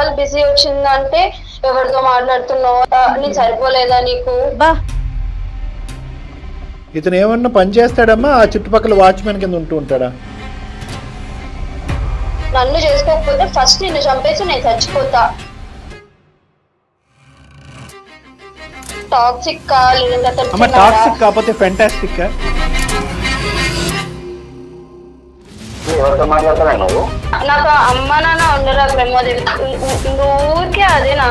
Call busy వచ్చిందంటే ఎవరితో మాట్లాడుతున్నావు, నీకు సరిపోలేదా నీకు? ఇతను ఏమన్నా పని చేస్తాడమ్మా? ఆ చుట్టుపక్కల వాచ్మెన్ కింద ఉంటూ ఉంటాడా? నన్ను చేసుకోకపోతే ఫస్ట్ నిన్ను చంపేసి నేను చచ్చిపోతా. టాక్సిక్ టాక్సిక్ కాకపోతే ఫెంటాస్టిక్. నాకు అమ్మ నాన్న ఉండరా ప్రమోద్? ఊరికే అదేనా?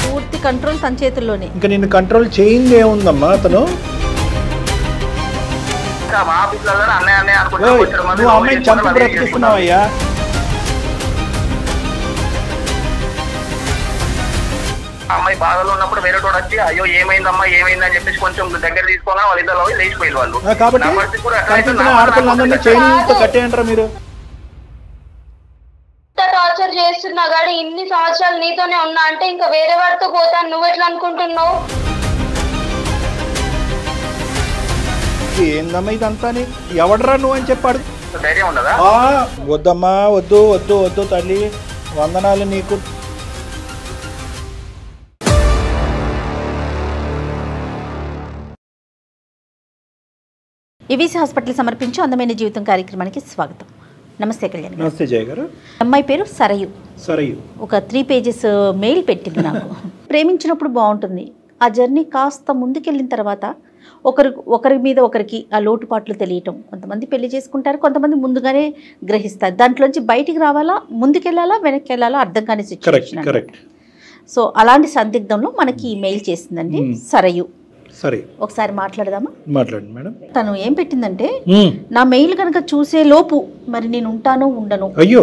పూర్తి కంట్రోల్ తన చేతుల్లోనే. ఇంకా నిన్ను కంట్రోల్ చేయింది ఏముందమ్మా అతను? నువ్వు అమ్మాయిని చంపి బ్రతికిస్తున్నావయ్యా. అమ్మాయి బాధలో ఉన్నప్పుడు వేరే తోడు వచ్చి అయ్యో ఏమైందమ్మా ఏమైందని చెప్పేసి కొంచెం దగ్గర తీసుకోగా వాళ్ళిద్దరు లేచిపోయి వాళ్ళు. కట్టేయంటారా మీరు? టార్చర్ చేస్తున్నా గాడి ఇన్ని సంవత్సరాలు నీతోనే ఉన్నా అంటే ఇంకా వేరే వాడితో పోతాను నువ్వు ఎట్లా అనుకుంటున్నావు? ఏందమ్మా ఇదంతా? ఎవడరా నువ్వు అని చెప్పాడు. ధైర్యం ఉండదా? వద్దమ్మా, వద్దు వద్దు వద్దు తల్లి, వందనాలు నీకు. ఈవీసీ హాస్పిటల్ సమర్పించే అందమైన జీవితం కార్యక్రమానికి స్వాగతం. నమస్తే కళ్యాణ్. నమస్తే జయ గారు. అమ్మాయి పేరు సరయు. సరయు ఒక 3 pages మెయిల్ పెట్టింది నాకు. ప్రేమించినప్పుడు బాగుంటుంది, ఆ జర్నీ కాస్త ముందుకెళ్ళిన తర్వాత ఒకరి మీద ఒకరికి ఆ లోటుపాట్లు తెలియటం. కొంతమంది పెళ్లి చేసుకుంటారు, కొంతమంది ముందుగానే గ్రహిస్తారు. దాంట్లోంచి బయటికి రావాలా, ముందుకెళ్ళాలా, వెనక్కి వెళ్ళాలా అర్థం కాని సిచ్యువేషన్. సో అలాంటి సందిగ్ధంలో మనకి ఈ మెయిల్ చేసిందండి సరయు. సరే, ఒకసారి మాట్లాడదామా? మాట్లాడండి మేడం. తను ఏం పెట్టిందంటే, నా మెయిల్ కనుక చూసే లోపు మరి నేను ఉంటానో ఉండను. అయ్యో,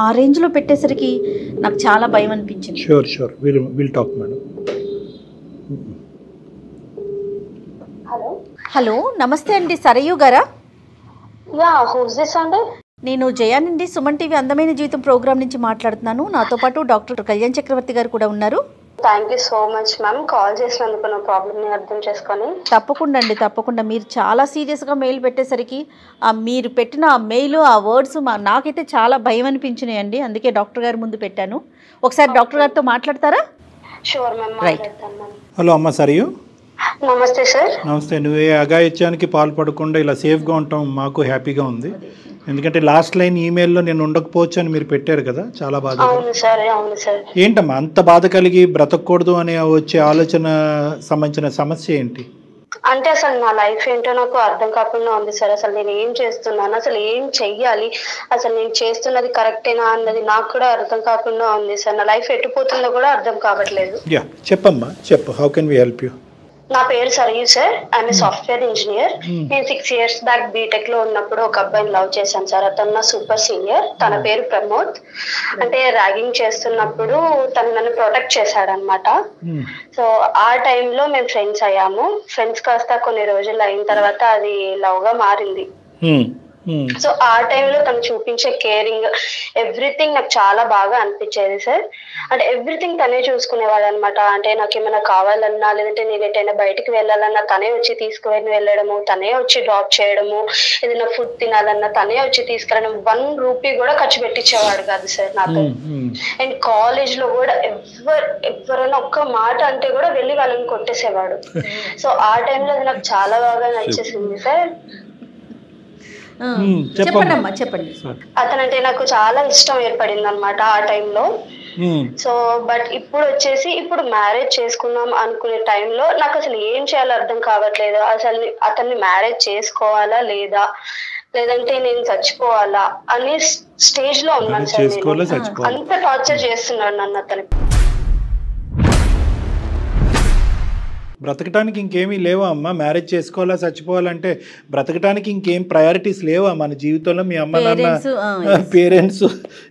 ఆ రేంజ్ లో పెట్టేసరికి నాకు చాలా భయం అనిపించింది. Sure sure will talk madam. Hello, నమస్తే అండి సరయు గారా? అండి, నేను జయానండి, సుమన్ టీవీ అందమైన జీవితం ప్రోగ్రామ్ నుంచి మాట్లాడుతున్నాను. నాతో పాటు డాక్టర్ కళ్యాణ్ చక్రవర్తి గారు కూడా ఉన్నారు. Thank you so much ma'am, call చేసినందుకు నా ప్రాబ్లమ్ ని అర్థం చేసుకొని. తప్పకుండా అండి, తప్పకుండా. మీరు చాలా సీరియస్గా మెయిల్ పెట్టేసరికి మీరు పెట్టిన ఆ మెయిల్, ఆ వర్డ్స్ నాకైతే చాలా భయం అనిపించినాయండి. అందుకే డాక్టర్ గారి ముందు పెట్టాను. ఒకసారి డాక్టర్ గారితో మాట్లాడతారా? షూర్ మ్యామ్, మాట్లాడతాను మ్యామ్. హలో అమ్మ సరియు. నమస్తే సార్. నమస్తే. నువ్వు ఏ అఘాయిత్యానికి పాల్పడకుండా ఇలా సేఫ్గా ఉంటాం మాకు హ్యాపీగా ఉంది. ఎందుకంటే లాస్ట్ లైన్ ఈమెయిల్లో నేను ఉండకపోవచ్చు అని మీరు పెట్టారు కదా, చాలా బాధ. అవును సార్, అవును సార్. ఏంటమ్మా అంత బాధ కలిగి బ్రతకూడదు అనే వచ్చే ఆలోచన సంబంధించిన సమస్య ఏంటి? అంటే అసలు నా లైఫ్ ఏంటో నాకు అర్థం కాకుండా ఉంది సార్. అసలు నేను ఏం చేస్తున్నాను, అసలు ఏం చెయ్యాలి, అసలు నేను చేస్తున్నది కరెక్టేనా అన్నది నాకు కూడా అర్థం కాకుండా ఉంది సార్. నా లైఫ్ ఎట్టుపోతుందో కూడా అర్థం కావట్లేదు. యా, చెప్పమ్మా చెప్పు. How can we help you? నా పేరు Sarayu sir, I'm software engineer. నేను 6 years బ్యాక్ బీటెక్ లో ఉన్నప్పుడు ఒక అబ్బాయిని లవ్ చేశాను సార్. అతను నా సూపర్ సీనియర్, తన పేరు ప్రమోద్. అంటే ర్యాగింగ్ చేస్తున్నప్పుడు తను నన్ను ప్రొటెక్ట్ చేశాడనమాట. సో ఆ టైంలో మేము ఫ్రెండ్స్ అయ్యాము. ఫ్రెండ్స్ కాస్త కొన్ని రోజులు అయిన తర్వాత అది లవ్ గా మారింది. సో ఆ టైంలో తను చూపించే కేరింగ్, ఎవ్రీథింగ్ నాకు చాలా బాగా అనిపించేది సార్. అంటే ఎవ్రీథింగ్ తనే చూసుకునేవాడు అనమాట. అంటే నాకు ఏమైనా కావాలన్నా, లేదంటే నేను ఎటైనా బయటికి వెళ్ళాలన్నా తనే వచ్చి తీసుకువెళ్ళి వెళ్ళడము, తనే వచ్చి డ్రాప్ చేయడము, ఏదైనా ఫుడ్ తినాలన్నా తనే వచ్చి తీసుకురావడం. 1 rupee కూడా ఖర్చు పెట్టించేవాడు కాదు సార్ నాతో. అండ్ కాలేజ్ లో కూడా ఎవరైనా ఒక్క మాట అంటే కూడా వెళ్ళి వాళ్ళని కొట్టేసేవాడు. సో ఆ టైంలో అది నాకు చాలా బాగా నచ్చేసింది సార్. చెప్పండి. అతనంటే నాకు చాలా ఇష్టం ఏర్పడింది అనమాట ఆ టైంలో. సో బట్ ఇప్పుడు మ్యారేజ్ చేసుకుందాం అనుకునే టైంలో నాకు అసలు ఏం చేయాలో అర్థం కావట్లేదు. అసలు అతన్ని మ్యారేజ్ చేసుకోవాలా లేదా, లేదంటే నేను చచ్చిపోవాలా అనే స్టేజ్ లో ఉన్నాను సార్. అంత టార్చర్ చేస్తున్నాడు నన్ను అతను. బ్రతకటానికి ఇంకేమీ లేవా అమ్మ? మ్యారేజ్ చేసుకోవాలా, చచ్చిపోవాలంటే బ్రతకటానికి ఇంకేం ప్రయారిటీస్ లేవా మన జీవితంలో? మీ అమ్మ నాన్న, పేరెంట్స్,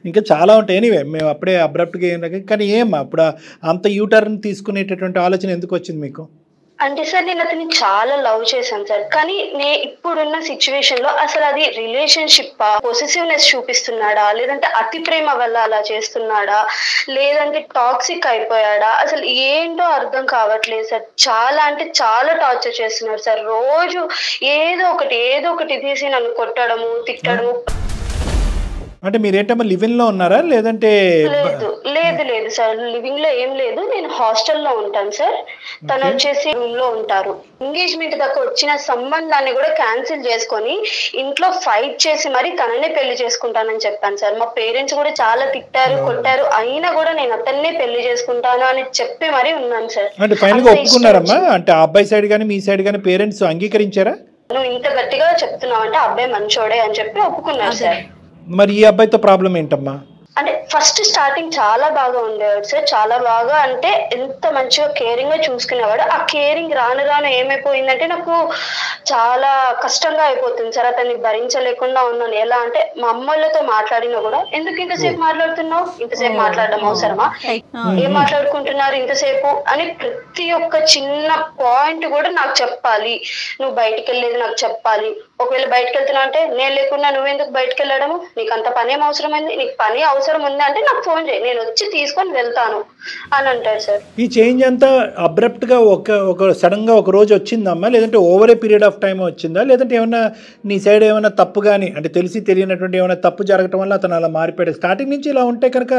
ఇంకా చాలా ఉంటాయి. ఎనీవే, మేము అప్పుడే అబ్రప్ట్గా ఏం, కానీ ఏమమ్మా అప్పుడు అంత యూటర్న్ తీసుకునేటటువంటి ఆలోచన ఎందుకు వచ్చింది మీకు? అంటే సార్ నేను అతన్ని చాలా లవ్ చేశాను సార్, కానీ ఇప్పుడున్న సిచ్యువేషన్ లో అసలు అది రిలేషన్షిప్ పొసెసివ్నెస్ చూపిస్తున్నాడా, లేదంటే అతి ప్రేమ వల్ల అలా చేస్తున్నాడా, లేదంటే టాక్సిక్ అయిపోయాడా, అసలు ఏంటో అర్థం కావట్లేదు సార్. చాలా అంటే చాలా టార్చర్ చేస్తున్నారు సార్. రోజు ఏదో ఒకటి తీసి నన్ను కొట్టడము, తిట్టడము. అంటే మీరేంటమ్మా లివింగ్ లో ఉన్నారా లేదంటే? లేదు సార్, లివింగ్ లో ఏం లేదు, నేను హాస్టల్లో ఉంటాను సార్. తను వచ్చేసి రూమ్ లో ఉంటారు. ఎంగేజ్మెంట్ దాకా వచ్చిన సంబంధాన్ని కూడా క్యాన్సిల్ చేసుకొని ఇంట్లో ఫైట్ చేసి మరి తననే పెళ్లి చేసుకుంటానని చెప్పాను సార్. మా పేరెంట్స్ కూడా చాలా తిట్టారు, కొట్టారు, అయినా కూడా నేను అతన్నే పెళ్లి చేసుకుంటాను అని చెప్పి మరి ఉన్నాను సార్. అంటే ఫైనల్ గా ఒప్పుకున్నారమ్మా? అంటే ఆ అబ్బాయి సైడ్ గానీ మీ సైడ్ గానీ పేరెంట్స్ అంగీకరించారా? నువ్వు ఇంత గట్టిగా చెప్తున్నావు అంటే అబ్బాయి మంచోడే అని చెప్పి ఒప్పుకున్నారు సార్. మరి ఈ అబ్బాయితో ప్రాబ్లం ఏంటమ్మా? అంటే ఫస్ట్ స్టార్టింగ్ చాలా బాగా ఉండేవాడు సార్, చాలా బాగా అంటే ఎంత మంచిగా కేరింగ్ గా చూసుకునేవాడు. ఆ కేరింగ్ రాను ఏమైపోయిందంటే నాకు చాలా కష్టంగా అయిపోతుంది సార్. అతన్ని భరించలేకుండా ఉన్నాను. ఎలా అంటే మా అమ్మలతో మాట్లాడినా కూడా ఎందుకు ఇంతసేపు మాట్లాడుతున్నావు, ఇంతసేపు మాట్లాడడం అవసరమా, ఏం మాట్లాడుకుంటున్నారు ఇంతసేపు అని ప్రతి ఒక్క చిన్న పాయింట్ కూడా నాకు చెప్పాలి. నువ్వు బయటికి వెళ్ళేది నాకు చెప్పాలి. ఒకవేళ బయటకు వెళ్తున్నా అంటే నేను లేకుండా నువ్వెందుకు బయటకు వెళ్ళడము, నీకు అంత పని ఏం అవసరమైంది, నీకు పని అవసరం ఉంది అంటే నాకు ఫోన్ చేయి, నేను వచ్చి తీసుకొని వెళ్తాను అని అంటారు సార్. ఈ చేంజ్ అంతా అబ్రప్ట్ గా ఒక సడన్ గా ఒక రోజు వచ్చిందమ్మా, లేదంటే over a period of time వచ్చిందా, లేదంటే ఏమన్నా నీ సైడ్ ఏమైనా తప్పు కానీ అంటే తెలిసి తెలియనటువంటి ఏమైనా తప్పు జరగటం వల్ల అతను అలా మారిపోయాడు? స్టార్టింగ్ నుంచి ఇలా ఉంటే కనుక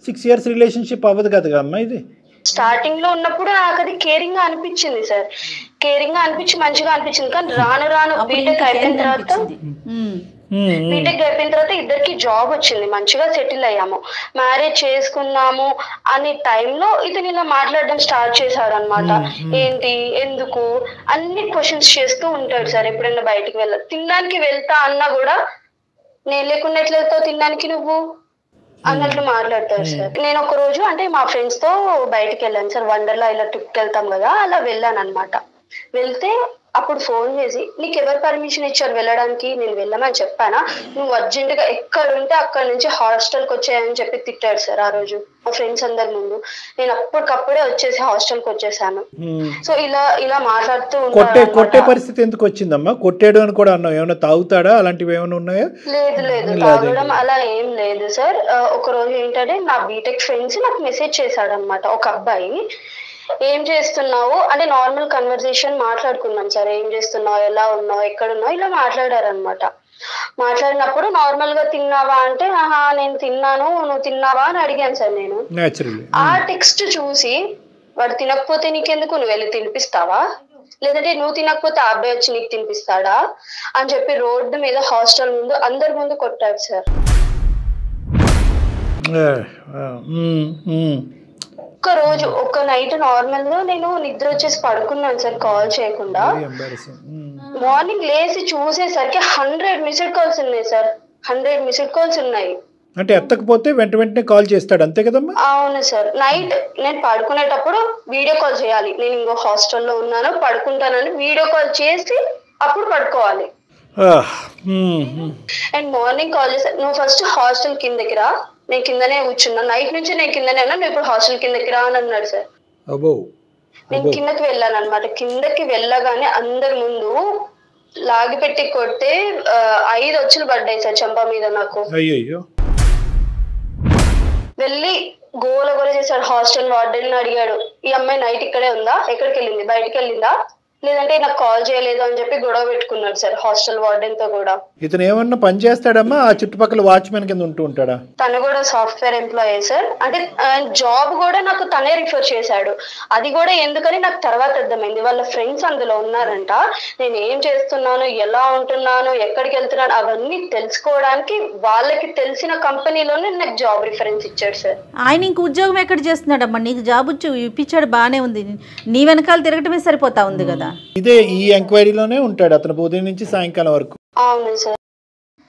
6 years రిలేషన్షిప్ అవ్వదు కదా అమ్మా ఇది. స్టార్టింగ్ లో ఉన్నప్పుడు నాకు అది కేరింగ్ గా అనిపించింది సార్, కేరింగ్ గా అనిపించి మంచిగా అనిపించింది. కానీ రాను బీటెక్ అయిపోయిన తర్వాత ఇద్దరికి జాబ్ వచ్చింది, మంచిగా సెటిల్ అయ్యాము, మ్యారేజ్ చేసుకున్నాము అనే టైంలో ఇతను ఇలా మాట్లాడడం స్టార్ట్ చేశాడు అనమాట. ఏంటి, ఎందుకు, అన్ని క్వశ్చన్స్ చేస్తూ ఉంటాడు సార్. ఎప్పుడైనా బయటికి తినడానికి వెళ్తా అన్నా కూడా నేను లేకుండా ఎట్లా వెళ్తావు తినడానికి నువ్వు అన్నట్లు మాట్లాడతారు సార్. నేను ఒక రోజు అంటే మా ఫ్రెండ్స్ తో బయటకు వెళ్ళాను సార్, వండర్లా ఇలా ట్రిప్కి వెళ్తాం కదా, అలా వెళ్ళాను అనమాట. వెళ్తే అప్పుడు ఫోన్ చేసి నీకు ఎవరు పర్మిషన్ ఇచ్చారు వెళ్ళడానికి, నేను వెళ్ళమని చెప్పానా, నువ్వు అర్జెంట్ గా ఎక్కడుంటే అక్కడ నుంచి హాస్టల్కి వచ్చాయని చెప్పి తిట్టాడు సార్. ఆ రోజు మా ఫ్రెండ్స్ అందరి ముందు నేను అప్పటికప్పుడే వచ్చేసి హాస్టల్కి వచ్చేసాను. సో ఇలా మాట్లాడుతూ కొట్టే పరిస్థితి ఎందుకు వచ్చిందమ్మా? కొట్టాడు అని కూడా అన్నావు, ఏమైనా తాగుతాడా అలాంటివి ఏమైనా ఉన్నాయా? లేదు తాగడం అలా ఏం లేదు సార్. ఒక రోజు ఏంటంటే నా బీటెక్ ఫ్రెండ్స్ నాకు మెసేజ్ చేశాడు అనమాట, ఒక అబ్బాయి, ఏం చేస్తున్నావు అంటే నార్మల్ కన్వర్సేషన్ మాట్లాడుకున్నాం సార్. ఏం చేస్తున్నావు, ఎలా ఉన్నావు, ఎక్కడున్నావు, ఇలా మాట్లాడారనమాట. మాట్లాడినప్పుడు నార్మల్ గా తిన్నావా అంటే ఆహా నేను తిన్నాను, నువ్వు తిన్నావా అని అడిగాను సార్ నేను. ఆ టెక్స్ట్ చూసి వాడు తినకపోతే నీకెందుకు, నువ్వు వెళ్ళి తినిపిస్తావా, లేదంటే నువ్వు తినకపోతే ఆ అబ్బాయి వచ్చి నీకు తినిపిస్తాడా అని చెప్పి రోడ్డు మీద హాస్టల్ ముందు అందరి ముందు కొట్టాడు సార్. ఒక్క రోజు ఒక నైట్ నార్మల్ గా నేను నిద్ర వచ్చేసి పడుకున్నాను సార్ కాల్ చేయకుండా. మార్నింగ్ లేచి చూసేసరికి 100 మిస్డ్ కాల్స్ ఉన్నాయి సార్, 100 మిస్డ్ కాల్స్ ఉన్నాయి. అంటే ఎత్తకపోతే వెంటనే కాల్ చేస్తాడు అంతే కదమ్మా? అవును సార్. నైట్ నేను పడుకునేటప్పుడు వీడియో కాల్ చేయాలి, నేను ఇంకో హాస్టల్లో ఉన్నాను పడుకుంటానని వీడియో కాల్ చేసి అప్పుడు పడుకోవాలి. అండ్ మార్నింగ్ కాల్ చేస్తా, నువ్వు ఫస్ట్ హాస్టల్ కిందకి రా, నేను కిందనే కూర్చున్నా, నైట్ నుంచి నేను కిందనే ఉన్నా, నువ్వు ఇప్పుడు హాస్టల్ కిందకి రా అని అన్నాడు సార్. నేను కిందకి వెళ్ళాను అనమాట. కిందకి వెళ్ళగానే అందరి ముందు లాగి పెట్టి కొడితే 5 వచ్చులు పడ్డాయి సార్ చెంప మీద నాకు. వెళ్ళి గోల చేశాడు. హాస్టల్ వార్డెన్ అడిగాడు, ఈ అమ్మాయి నైట్ ఇక్కడే ఉందా, ఎక్కడికి వెళ్ళింది, బయటకు వెళ్ళిందా, లేదంటే నాకు కాల్ చేయలేదు అని చెప్పి గొడవ పెట్టుకున్నాడు సార్ హాస్టల్ వార్డెన్ తో కూడా. ఇతను ఏమన్నా పని చేస్తాడమ్మా, ఆ చుట్టుపక్కల వాచ్మెన్ కింద ఉంటూ ఉంటాడా? తను కూడా సాఫ్ట్వేర్ ఎంప్లాయీ సార్. అంటే జాబ్ కూడా నాకు తనే రిఫర్ చేశాడు. అది కూడా ఎందుకని నాకు తర్వాత అర్థమైంది, వాళ్ళ ఫ్రెండ్స్ అందులో ఉన్నారంట. నేను ఏం చేస్తున్నాను, ఎలా ఉంటున్నాను, ఎక్కడికి వెళ్తున్నాను అవన్నీ తెలుసుకోవడానికి వాళ్ళకి తెలిసిన కంపెనీలోనే నాకు జాబ్ రిఫరెన్స్ ఇచ్చాడు సార్. ఆయన ఇంక ఉద్యోగం ఎక్కడ చేస్తున్నాడమ్మా, నీకు జాబ్ ఇప్పించాడు బానే ఉంది, నీ వెనకాల తిరగటమే సరిపోతా ఉంది కదా. ఇదే ఈ ఎంక్వైరీలోనే ఉంటాడు అతను ఉదయం నుంచి సాయంకాలం వరకు. అవును సార్.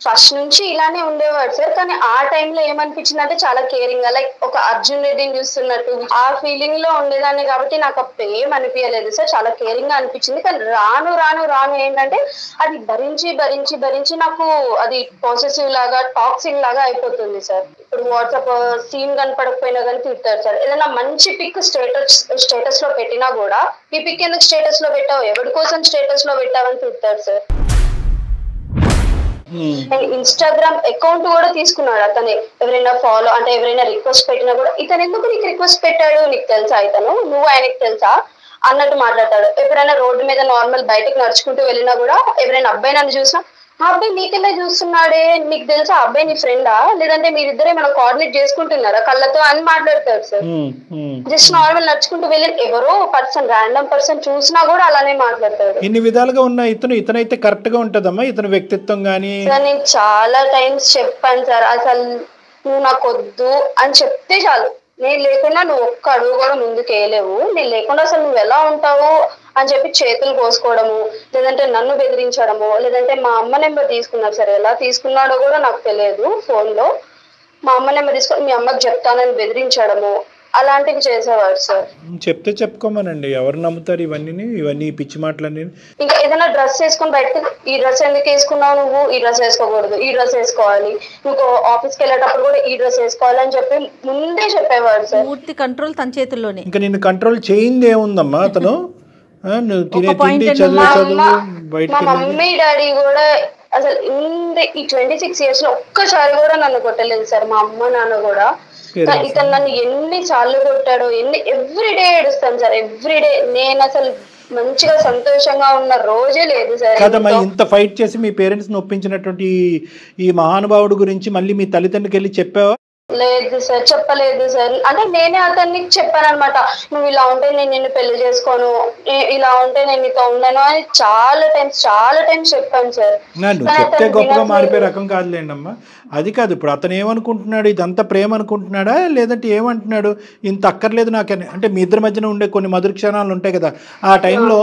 ఫస్ట్ నుంచి ఇలానే ఉండేవాడు సార్. కానీ ఆ టైంలో ఏమనిపించింది అంటే చాలా కేరింగ్ గా, లైక్ ఒక అర్జున్ రెడ్డిని చూస్తున్నట్టు ఆ ఫీలింగ్ లో ఉండేదాన్ని కాబట్టి నాకు అప్పుడు ఏం అనిపించలేదు సార్. చాలా కేరింగ్ గా అనిపించింది. కానీ రాను రాను రాను ఏంటంటే అది భరించి భరించి భరించి నాకు అది పాసెసివ్ లాగా టాక్సిక్ లాగా అయిపోతుంది సార్. ఇప్పుడు వాట్సాప్ సీన్ కనపడకపోయినా కానీ తిడతారు సార్. ఏదైనా మంచి పిక్ స్టేటస్ లో పెట్టినా కూడా ఈ పిక్ ఎందుకు స్టేటస్ లో పెట్టావు, ఎవరి కోసం స్టేటస్ లో పెట్టావని తిడతారు సార్. ఇన్స్టాగ్రామ్ అకౌంట్ కూడా తీసుకున్నాడు అతనే. ఎవరైనా ఫాలో అంటే ఎవరైనా రిక్వెస్ట్ పెట్టినా కూడా ఇతను ఎందుకు నీకు రిక్వెస్ట్ పెట్టాడు, నీకు తెలుసా, ఇతను నువ్వు ఆయనకి తెలుసా అన్నట్టు మాట్లాడతాడు. ఎప్పుడైనా రోడ్డు మీద నార్మల్ బయటకు నడుచుకుంటూ వెళ్ళినా కూడా ఎవరైనా అబ్బాయి నన్ను చూసినా ఆ అబ్బాయి నీకెలా చూస్తున్నాడే, నీకు తెలుసా అబ్బాయి నీ ఫ్రెండా, లేదంటే మీరిద్దరే మనం కోఆర్డినేట్ చేసుకుంటున్నారా కళ్ళతో అని మాట్లాడతాడు సార్. జస్ట్ నార్మల్ నడుచుకుంటూ వెళ్ళి ఎవరో పర్సన్ ర్యాండమ్ పర్సన్ చూసినా కూడా అలానే మాట్లాడతాడు. ఇన్ని విధాలుగా ఉన్న ఇతనైతే కరెక్ట్ గా ఉంటదమ్మా ఇతని వ్యక్తిత్వం గానీ? సార్ నేను చాలా టైమ్స్ చెప్పాను సార్, అసలు నువ్వు నాకు వద్దు అని చెప్తే చాలు, నేను లేకుండా నువ్వు ఒక్క అడుగు కూడా ముందుకు వేయలేవు, నేను లేకుండా అసలు నువ్వు ఎలా ఉంటావు అని చెప్పి చేతులు కోసుకోవడము, లేదంటే నన్ను బెదిరించడము, లేదంటే మా అమ్మ నెంబర్ తీసుకున్నారు సార్. ఎలా తీసుకున్నాడో కూడా నాకు తెలియదు. ఫోన్ లో మా అమ్మ నెంబర్ తీసుకొని మీ అమ్మకి చెప్తానని బెదిరించడము అలాంటివి చేసేవాడు సార్. చెప్తే చెప్పుకోమనండి, ఎవరు నమ్ముతారు ఇవన్నీ పిచ్చి మాటలన్నీ. ఇంకా ఏదైనా డ్రెస్ వేసుకొని బయటకు, ఈ డ్రెస్ ఎందుకు వేసుకున్నావు నువ్వు, ఈ డ్రెస్ వేసుకోకూడదు, ఈ డ్రెస్ వేసుకోవాలి, నువ్వు ఆఫీస్కి వెళ్ళేటప్పుడు కూడా ఈ డ్రెస్ వేసుకోవాలి అని చెప్పి ముందే చెప్పేవాడు సార్. పూర్తి కంట్రోల్ తన చేతుల్లోనే. ఇంకా నిన్ను కంట్రోల్ చేయింది ఏముందమ్మా అతను? మా మమ్మీ డాడీ కూడా అసలు ఈ 26 years లో ఒక్కసారి కూడా నన్ను కొట్టలేదు సార్. మా అమ్మ నాన్న కూడా. ఇతను నన్ను ఎన్ని సార్లు కొట్టాడో, ఎవ్రీడే ఏడుస్తాను సార్. ఎవ్రీడే నేను అసలు మంచిగా సంతోషంగా ఉన్న రోజే లేదు సార్. కదమ్మా, ఇంత ఫైట్ చేసి మీ పేరెంట్స్ ని ఒప్పించినటువంటి ఈ మహానుభావుడు గురించి మళ్ళీ మీ తల్లిదండ్రులకి వెళ్ళి చెప్పావా? లేదు సార్, చెప్పలేదు సార్. అంటే నేనే అతన్ని చెప్పాను అనమాట, నువ్వు ఇలా ఉంటే నేను నిన్ను పెళ్లి చేసుకోను, ఇలా ఉంటే నేను నీతో ఉండను అని చాలా టైమ్స్ చెప్పాను సార్. నువ్వు చెప్తే గొప్పగా మారిపోయే రకం కాదులేండి అమ్మా. అది కాదు, ఇప్పుడు అతను ఏమనుకుంటున్నాడు, ఇదంతా ప్రేమ అనుకుంటున్నాడా లేదంటే ఏమంటున్నాడు, ఇంత అక్కర్లేదు నాకని? అంటే మీ ఇద్దరి మధ్యన ఉండే కొన్ని మధుర క్షణాలు ఉంటాయి కదా, ఆ టైంలో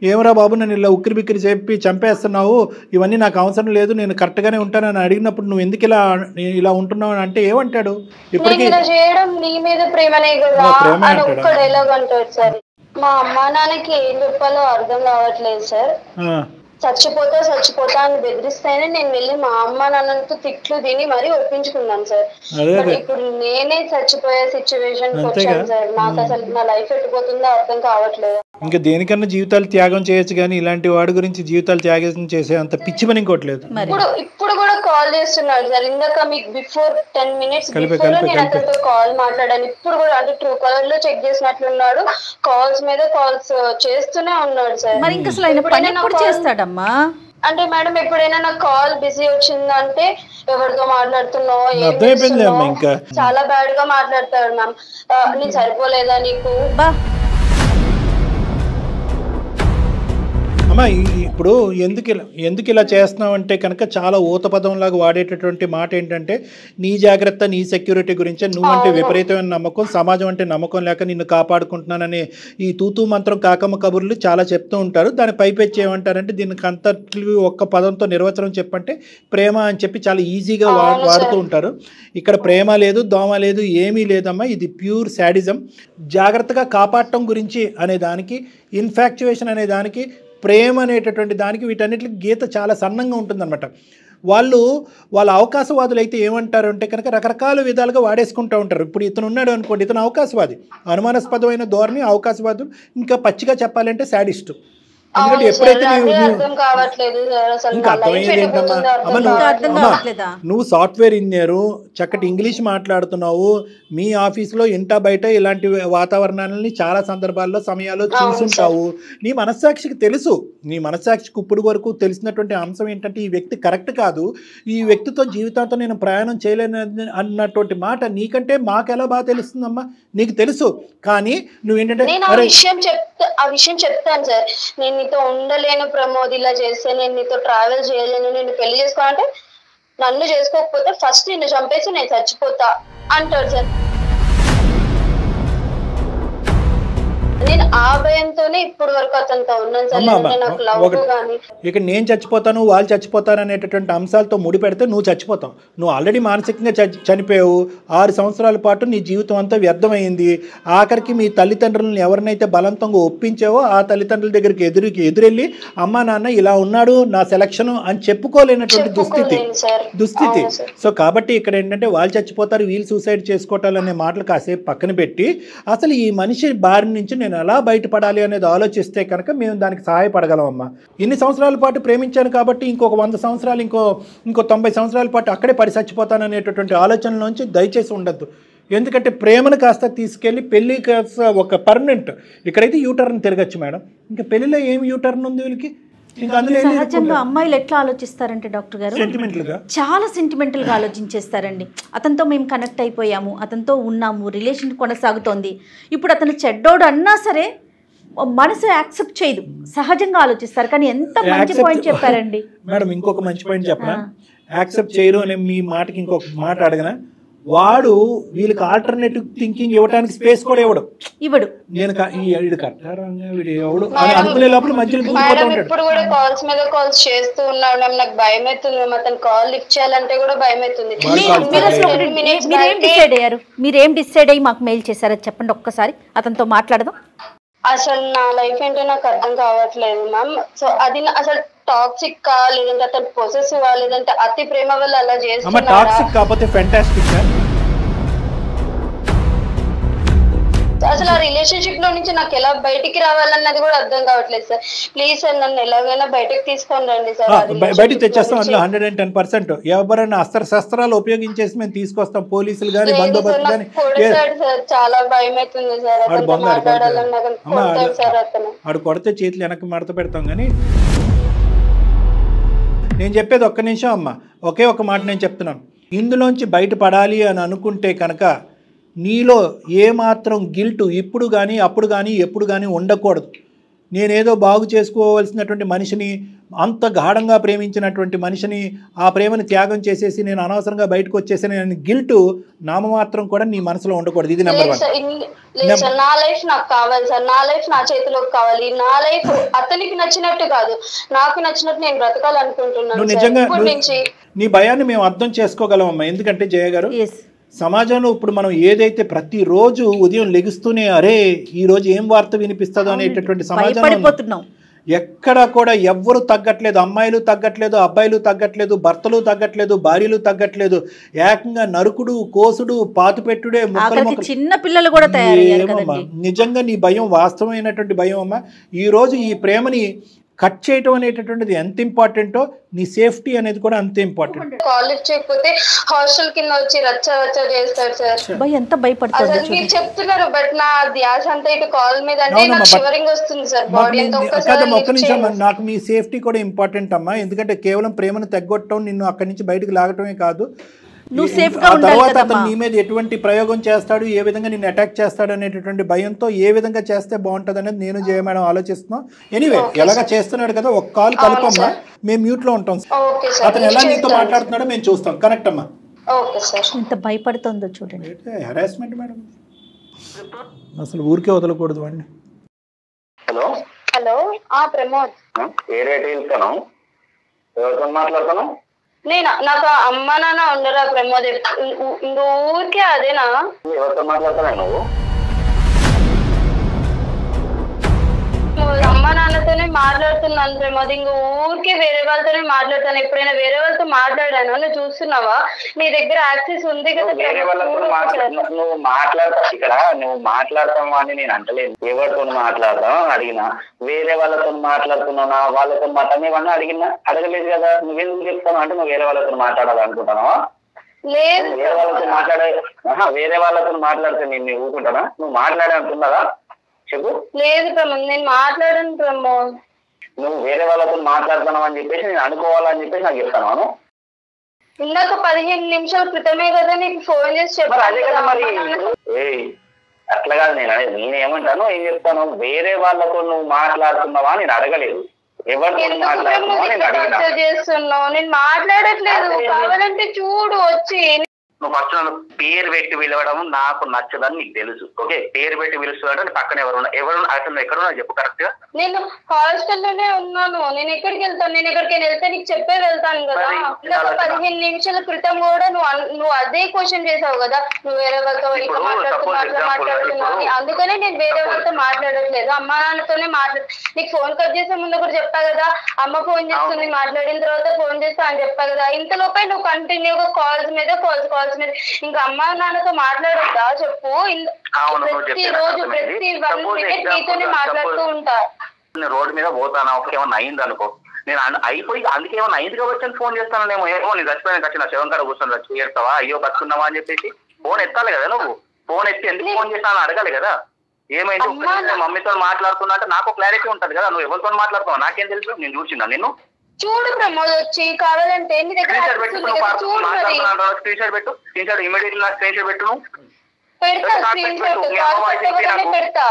ఏమరా బాబు నన్ను ఇలా ఉక్కిరి బిక్కిరి చెప్పి చంపేస్తున్నావు, ఇవన్నీ నాకు అవసరం లేదు, నేను కరెక్ట్గానే ఉంటానని అడిగినప్పుడు నువ్వు ఎందుకు ఇలా ఉంటున్నావు అంటే ఏమంటాడు? ఇప్పటికీ చేయడం నీ మీద ప్రేమనే కదా అని ఒక్క డైలాగ్ అంటాడు సార్. మా అమ్మా నాన్నకి ఏం చెప్పాలో అర్థం కావట్లేదు సార్. చచ్చిపోతా అని బెదిరిస్తేనే నేను వెళ్ళి మా అమ్మ నాన్నతో తిట్లు తిని మరీ ఒప్పించుకున్నాను సార్. ఇప్పుడు నేనే చచ్చిపోయే సిచ్యువేషన్ వచ్చాను సార్. నాకు అసలు నా లైఫ్ ఎట్టుపోతుందో అర్థం కావట్లేదు. ఇంకా దేనికన్నా జీవితాలు త్యాగం చేయొచ్చు కానీ ఇలాంటి వాడి గురించి జీవితాలు త్యాగం చేసే అంత పిచ్చి పని ఇంకోట్లేదు. ఇప్పుడు కూడా కాల్ చేస్తున్నాడు సార్. ఇందాక మీకు బిఫోర్ 10 minutes బిఫోర్ నేను అతనితో కాల్ మాట్లాడాను. ఇప్పుడు కూడా అంటే ట్రూ కాలర్ లో చెక్ చేసినట్లున్నాడు, కాల్స్ మీద కాల్స్ చేస్తూనే ఉన్నాడు సార్. మరి ఇంకా అసలు ఆయన పని ఎప్పుడు చేస్తాడమ్మా? అంటే మేడం ఎప్పుడైనా నాకు కాల్ బిజీ వచ్చిందంటే ఎవరితో మాట్లాడుతున్నావు, చాలా బ్యాడ్ గా మాట్లాడతాడు మ్యామ్. నేను సరిపోలేదా నీకు? అమ్మా ఇప్పుడు ఎందుకు ఇలా చేస్తున్నావు అంటే కనుక చాలా ఊత పదంలాగా వాడేటటువంటి మాట ఏంటంటే నీ జాగ్రత్త, నీ సెక్యూరిటీ గురించే, నువ్వంటే విపరీతమైన నమ్మకం, సమాజం అంటే నమ్మకం లేక నిన్ను కాపాడుకుంటున్నానని ఈ తూతూ మంత్రం కాకమ్మ కబుర్లు చాలా చెప్తూ ఉంటారు. దాని పైపెచ్చి ఏమంటారంటే దీనికి అంతట్లు ఒక్క పదంతో నిర్వచనం చెప్పంటే ప్రేమ అని చెప్పి చాలా ఈజీగా వాడుతూ ఉంటారు. ఇక్కడ ప్రేమ లేదు, దోమ లేదు, ఏమీ లేదమ్మా. ఇది ప్యూర్ శాడిజం. జాగ్రత్తగా కాపాడటం గురించి అనే దానికి, ఇన్ఫాక్చువేషన్ అనే దానికి, ప్రేమ అనేటటువంటి దానికి వీటన్నిటికి గీత చాలా సన్నంగా ఉంటుందన్నమాట. వాళ్ళ అవకాశవాదులు అయితే ఏమంటారు అంటే కనుక రకరకాల విధాలుగా వాడేసుకుంటూ ఉంటారు. ఇప్పుడు ఇతను ఉన్నాడు అనుకోండి, ఇతను అవకాశవాది, అనుమానాస్పదమైన ధోరణి అవకాశవాదులు, ఇంకా పచ్చిగా చెప్పాలంటే శాడిస్టు. ఎందుకంటే ఎప్పుడైతే ఇంకా అర్థమయ్యేది ఏంటమ్మా, నువ్వు సాఫ్ట్వేర్ ఇంజనీరు, చక్కటి ఇంగ్లీష్ మాట్లాడుతున్నావు, మీ ఆఫీస్లో ఇంటా బయట ఇలాంటి వాతావరణాలని చాలా సందర్భాల్లో సమయాల్లో చూసుంటావు. నీ మనస్సాక్షికి తెలుసు, నీ మనస్సాక్షికి ఇప్పుడు వరకు తెలిసినటువంటి అంశం ఏంటంటే ఈ వ్యక్తి కరెక్ట్ కాదు, ఈ వ్యక్తితో జీవితాంతో నేను ప్రయాణం చేయలేను అన్నటువంటి మాట నీకంటే మాకు ఎలా బాగా తెలుస్తుందమ్మా? నీకు తెలుసు. కానీ నువ్వేంటంటే ఆ విషయం చెప్తాను సార్, నేను నీతో ఉండలేను ప్రమోద్, ఇలా చేస్తే నేను నీతో ట్రావెల్ చేయలేను, నేను పెళ్లి చేసుకోవాలంటే నన్ను చేసుకోకపోతే ఫస్ట్ నిన్ను చంపేసి నేను చచ్చిపోతా అంటాడు సార్. నేను ఆ భయంతోనే ఇప్పుడు వరకు అతనితో ఉన్నాను సార్. నాకు లవ్ కానీ ఇక నేను చచ్చిపోతాను వాళ్ళు చచ్చిపోతారు అనేటటువంటి అంశాలతో ముడిపెడితే నువ్వు చచ్చిపోతావు. నువ్వు ఆల్రెడీ మానసికంగా చనిపోయావు. 6 సంవత్సరాల పాటు నీ జీవితం అంతా వ్యర్థమైంది. ఆఖరికి మీ తల్లిదండ్రులను ఎవరినైతే బలవంతంగా ఒప్పించావో ఆ తల్లిదండ్రుల దగ్గరికి ఎదురెళ్ళి అమ్మా నాన్న ఇలా ఉన్నాడు నా సెలక్షన్ అని చెప్పుకోలేనటువంటి దుస్థితి. సో కాబట్టి ఇక్కడ ఏంటంటే వాళ్ళు చచ్చిపోతారు వీళ్ళు సూసైడ్ చేసుకోవటాలనే మాటలు కాసేపు పక్కన పెట్టి అసలు ఈ మనిషి బారి నుంచి నేను ఎలా బయటపడాలి అనేది ఆలోచిస్తే కనుక మేము దానికి సహాయపడగలం అమ్మా. ఇన్ని సంవత్సరాల పాటు ప్రేమించాను కాబట్టి ఇంకొక 100 సంవత్సరాలు ఇంకో 90 సంవత్సరాల పాటు అక్కడే పడి చచ్చిపోతాను అనేటటువంటి ఆలోచనలోంచి దయచేసి ఉండద్దు. ఎందుకంటే ప్రేమను కాస్త తీసుకెళ్ళి పెళ్ళి కాస్త ఒక పర్మనెంట్. ఇక్కడైతే యూటర్న్ తిరగచ్చు మేడం, ఇంకా పెళ్లిలో ఏమి యూటర్న్ ఉంది వీళ్ళకి. సహజంగా అమ్మాయిలు ఎట్లా ఆలోచిస్తారంటే డాక్టర్ గారు చాలా సెంటిమెంటల్ గా ఆలోచించేస్తారండి. అతనితో మేము కనెక్ట్ అయిపోయాము, అతనితో ఉన్నాము, రిలేషన్ కొనసాగుతోంది, ఇప్పుడు అతను చెడ్డోడు అన్నా సరే మనసు యాక్సెప్ట్ చేయదు, సహజంగా ఆలోచిస్తారు. కానీ ఎంత మంచి పాయింట్ చెప్పారండి మేడం. ఇంకొక మంచి పాయింట్ చెప్పనా, యాక్సెప్ట్ చేయరు అనే మీ మాటకి ఇంకొక మాట అడగనా, వాడు వీళ్ళకి ఆల్టర్నేటివ్ థింకింగ్ ఇవ్వడానికి స్పేస్ కూడా ఇవ్వడు. నేను అనుకునే లోపల మధ్యలో ఇప్పుడు కూడా కాల్స్ మీద కాల్స్ చేస్తూ ఉన్నాడు. నాకు భయం అవుతుంది, అతను కాల్ లిఫ్ట్ చేయాలంటే కూడా భయం అవుతుంది. మీరేం డిసైడ్ అయ్యి మాకు మెయిల్ చేశారో చెప్పండి ఒక్కసారి, అతనితో మాట్లాడదాం. అసలు నా లైఫ్ ఏంటో నాకు అర్థం కావట్లేదు మ్యామ్. సో అది అసలు టాక్సిక్ కా లేదంటే అతను పొసెసివ్ లేదంటే అతి ప్రేమ వల్ల అలా చేస్తున్నారు. అసలు ఆ రిలేషన్షిప్ లో నుంచి నాకు ఎలా బయటికి రావాలన్నది కూడా అర్థం కావట్లేదు సార్. ప్లీజ్ సార్ నన్ను ఎలాగైనా బయటకు తీసుకొని రండి సార్. బయటకు తెచ్చేస్తాం అందులో 110%. ఎవరైనా అస్త్రశస్త్రాలు ఉపయోగించేసి మేము తీసుకొస్తాం, పోలీసులు కానీ బందోబస్తు కానీ. చాలా భయం అవుతుంది సార్ అతను మాట్లాడాలన్నా సార్. అతను ఆడు కొడితే చేతులు వెనక్కి మడత పెడతాం. కానీ నేను చెప్పేది ఒక్క నిమిషం అమ్మ, ఒకే ఒక మాట నేను చెప్తున్నాను. ఇందులోంచి బయటపడాలి అని అనుకుంటే కనుక నీలో ఏమాత్రం గిల్టు ఇప్పుడు కానీ అప్పుడు కానీ ఎప్పుడు కానీ ఉండకూడదు. నేనేదో బాగు చేసుకోవాల్సినటువంటి మనిషిని, అంత గాఢంగా ప్రేమించినటువంటి మనిషిని, ఆ ప్రేమను త్యాగం చేసేసి నేను అనవసరంగా బయటకు వచ్చేసాను గిల్టు నామమాత్రం కూడా నీ మనసులో ఉండకూడదు. ఇది నెంబర్ 1. నా లైఫ్ నాకు కావాలి సార్, నా లైఫ్ నా చేతిలోకి కావాలి. నా లైఫ్ అతనికి నచ్చినట్టు కాదు, నాకు నచ్చినట్టు నేను బ్రతకాలనుకుంటున్నాను. నిజంగా నీ భయాన్ని మేము అర్థం చేసుకోగలం అమ్మా. ఎందుకంటే జయ గారు, సమాజంలో ఇప్పుడు మనం ఏదైతే ప్రతిరోజు ఉదయం లెగుస్తూనే అరే ఈ రోజు ఏం వార్త వినిపిస్తుందో అనేటటువంటి సమాజంలో ఎక్కడ కూడా ఎవ్వరు తగ్గట్లేదు. అమ్మాయిలు తగ్గట్లేదు, అబ్బాయిలు తగ్గట్లేదు, భర్తలు తగ్గట్లేదు, భార్యలు తగ్గట్లేదు. ఏకంగా నరుకుడు, కోసుడు, పాతుపెట్టుడే, చిన్న పిల్లలు కూడా తయారయ్యారు. నిజంగా నీ భయం వాస్తవమైనటువంటి భయం అమ్మా. ఈ రోజు ఈ ప్రేమని కట్ చేయటం అనేటటువంటిది ఎంత ఇంపార్టెంటో నీ సేఫ్టీ అనేది కూడా అంతే ఇంపార్టెంట్. కాలేజ్ చేయకపోతే హాస్టల్ కింద వచ్చి రచ్చ చేస్తారు సార్. ఎంత భయపడుతుంది మీరు చెప్తున్నారు, బట్ నా ధ్యాస అంతా ఇటు కాల్ మీద అంటే నాకు షివరింగ్ వస్తుంది సార్ బాడీ అంతా. ఒక్క నిమిషం, నాకు మీ సేఫ్టీ కూడా ఇంపార్టెంట్ అమ్మా. ఎందుకంటే కేవలం ప్రేమను తగ్గొట్టడం, నిన్ను అక్కడి నుంచి బయటకు లాగటమే కాదు, తర్వాత అతను నీ మీద ఎటువంటి ప్రయోగం చేస్తాడు, ఏ విధంగా నిన్ను అటాక్ చేస్తాడు అనేటటువంటి భయంతో ఏ విధంగా చేస్తే బాగుంటుంది అనేది నేను జయ మేడం ఆలోచిస్తున్నాం. ఎనీవే ఎలాగా చేస్తున్నాడు కదా, ఒక కాల్ కలుపమ్మా, మేము మ్యూట్ లో ఉంటాం. అతను ఎలా నీతో మాట్లాడుతున్నాడో మేము చూస్తాం. కనెక్ట్ అమ్మా. ఎంత భయపడుతుందో చూడండి. హెరాస్మెంట్ మేడం, అసలు ఊరికే వదలకూడదు వాడిని. హలో హలో ప్రమోద్, ఏ రేట్ వెళ్తాను, ఎవరితో మాట్లాడతాను? నేనా? నాకు అమ్మ నాన్న ఉండరా ప్రమోద్? ఊరికే అదేనా? ఎవరితో మాట్లాడతానా నువ్వు? అమ్మ నాన్నతోనే మాట్లాడుతున్నాను ప్రమోద్, ఇంక ఊరికే వేరే వాళ్ళతోనే మాట్లాడతాను. ఎప్పుడైనా వేరే వాళ్ళతో మాట్లాడాను? నువ్వు చూస్తున్నావా? నీ దగ్గర యాక్సెస్ ఉంది కదా. వేరే వాళ్ళతో నువ్వు మాట్లాడతావు ఇక్కడ, నువ్వు మాట్లాడతావు అని నేను అంటలేదు. ఎవరితో మాట్లాడతావు అడిగినా, వేరే వాళ్ళతో మాట్లాడుతున్నానా వాళ్ళతో మాట్లాడినా అడిగినా అడగలేదు కదా. నువ్వెందుకు చెప్తాను అంటే నువ్వు వేరే వాళ్ళతో మాట్లాడాలనుకుంటున్నావా? లేదు, వేరే వాళ్ళతో వేరే వాళ్ళతో మాట్లాడితే నేను ఊరుకుంటానా? నువ్వు మాట్లాడే అంటున్నారా చెప్పు. లేదు ప్రమోద్, నేను మాట్లాడను ప్రమోద్. నువ్వు వేరే వాళ్ళతో మాట్లాడుతున్నావు అని చెప్పేసి నేను అనుకోవాలని చెప్పేసి నాకు చెప్తాను. ఇందాక 15 నిమిషాల క్రితమే కదా నీకు ఫోన్ చేసి చెప్పాను. అదే కదా మరి. అట్లా కాదు నేనేమంటాను, ఏం చెప్తాను, వేరే వాళ్ళతో నువ్వు మాట్లాడుతున్నావా నేను అడగలేదు. ఎవరితో మాట్లాడుతున్నావు నేను అడిగినా. చేస్తున్నావు, నేను మాట్లాడట్లేదు. కావాలంటే చూడు వచ్చి. నువ్వు ఫస్ట్ నన్ను పేరు పెట్టి పిలవడం నాకు నచ్చదని నీకు తెలుసు. ఓకే, పేరు పెట్టి పిలుస్తున్నాడు, పక్కన ఎవరు అసలు ఎక్కడ ఉన్నా చెప్పు కరెక్ట్ గా. నేను హాస్టల్లోనే ఉన్నాను. నేను ఎక్కడికి వెళ్తాను? నేను ఎక్కడికైనా వెళ్తే నీకు చెప్పే వెళ్తాను కదా. ఇంకా 15 నిమిషాల క్రితం కూడా నువ్వు అదే క్వశ్చన్ చేసావు కదా, నువ్వు వేరే వాళ్ళతో మాట్లాడుతున్నావు. అందుకనే నేను వేరే వాళ్ళతో మాట్లాడట్లేదు, అమ్మ నాన్నతోనే నీకు ఫోన్ కట్ చేసే ముందు కూడా చెప్పా కదా, అమ్మ ఫోన్ చేస్తుంది, మాట్లాడిన తర్వాత ఫోన్ చేస్తా అని చెప్పా కదా. ఇంతలోపే నువ్వు కంటిన్యూగా కాల్స్ మీద ఇంకా అమ్మ నాన్నతో మాట్లాడొద్దా చెప్పు? ప్రతి రోజు ప్రతి 1 minute నీతోనే మాట్లాడుతూ ఉంటా. నేను రోడ్డు మీద పోతాను, ఒకటి ఏమన్నా అయింది అనుకో, నేను అయిపోయి అందుకే ఏమన్నా అయింది కాబట్టి ఫోన్ చేస్తాను. ఏమో నేను చచ్చిపోయిన ఖర్చు నా శవం కాడ కూర్చొని చచ్చి ఏడతావా, అయ్యో బతుకున్నావా అని చెప్పేసి ఫోన్ ఎత్తాలి కదా. నువ్వు ఫోన్ ఎత్తి ఎందుకు ఫోన్ చేస్తాను అడగాలి కదా. ఏమైంది మమ్మీతో మాట్లాడుతున్నా అంటే నాకు క్లారిటీ ఉంటది కదా. నువ్వు ఎవరితో మాట్లాడుతున్నావు నాకేం తెలుసు? నేను చూసిందా నిన్ను? చూడు ప్రమోద్, వచ్చి కావాలంటే స్క్రీన్ షాట్ పెట్టు, ఇమీడియట్లీ నాకు స్క్రీన్ షాట్ పెట్టు. పెడతా స్క్రీన్ షాట్ పెడతా,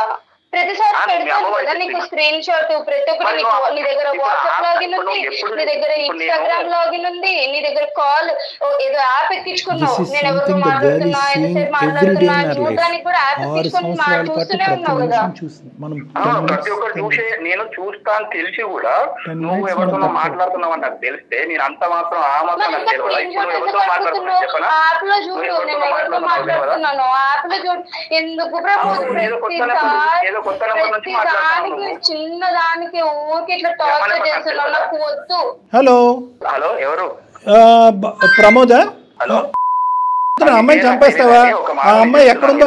ప్రతిసారి పెడతాను కదా నీకు స్క్రీన్ షాట్. ప్రతి ఒక్కటి నీ దగ్గర వాట్సాప్ లాగిన్ ఉంది, నీ దగ్గర ఇన్స్టాగ్రామ్ లాగిన్ ఉంది, నీ దగ్గర కాల్ ఏదో యాప్ ఎక్కించుకున్నావు. నేను ఎవరితో మాట్లాడుతున్నా, ఎంతసేపు మాట్లాడుతున్నా చూడడానికి కూడా యాప్ ఎక్కించుకొని చూస్తూనే ఉన్నావు కదా. ప్రతి ఒక్కరు చూసే నేను చూస్తాను తెలిసి కూడా నువ్వు ఎవరితో మాట్లాడుతున్నావు అని నాకు తెలిస్తే నేను అంత మాత్రం ఆ మాత్రం నాకు తెలియదు. యాప్ లో చూడు, నేను ఎవరితో మాట్లాడుతున్నాను యాప్ లో చూడు. ఎందుకు చిన్న దానికి ఊరికి ఇట్లా టార్చర్ చేస్తున్నావు? నాకు వద్దు. హలో హలో, ఎవరు? ప్రమోదా? హలో, అమ్మాయిని చంపేస్తావా? ఆ అమ్మాయి ఎక్కడుందో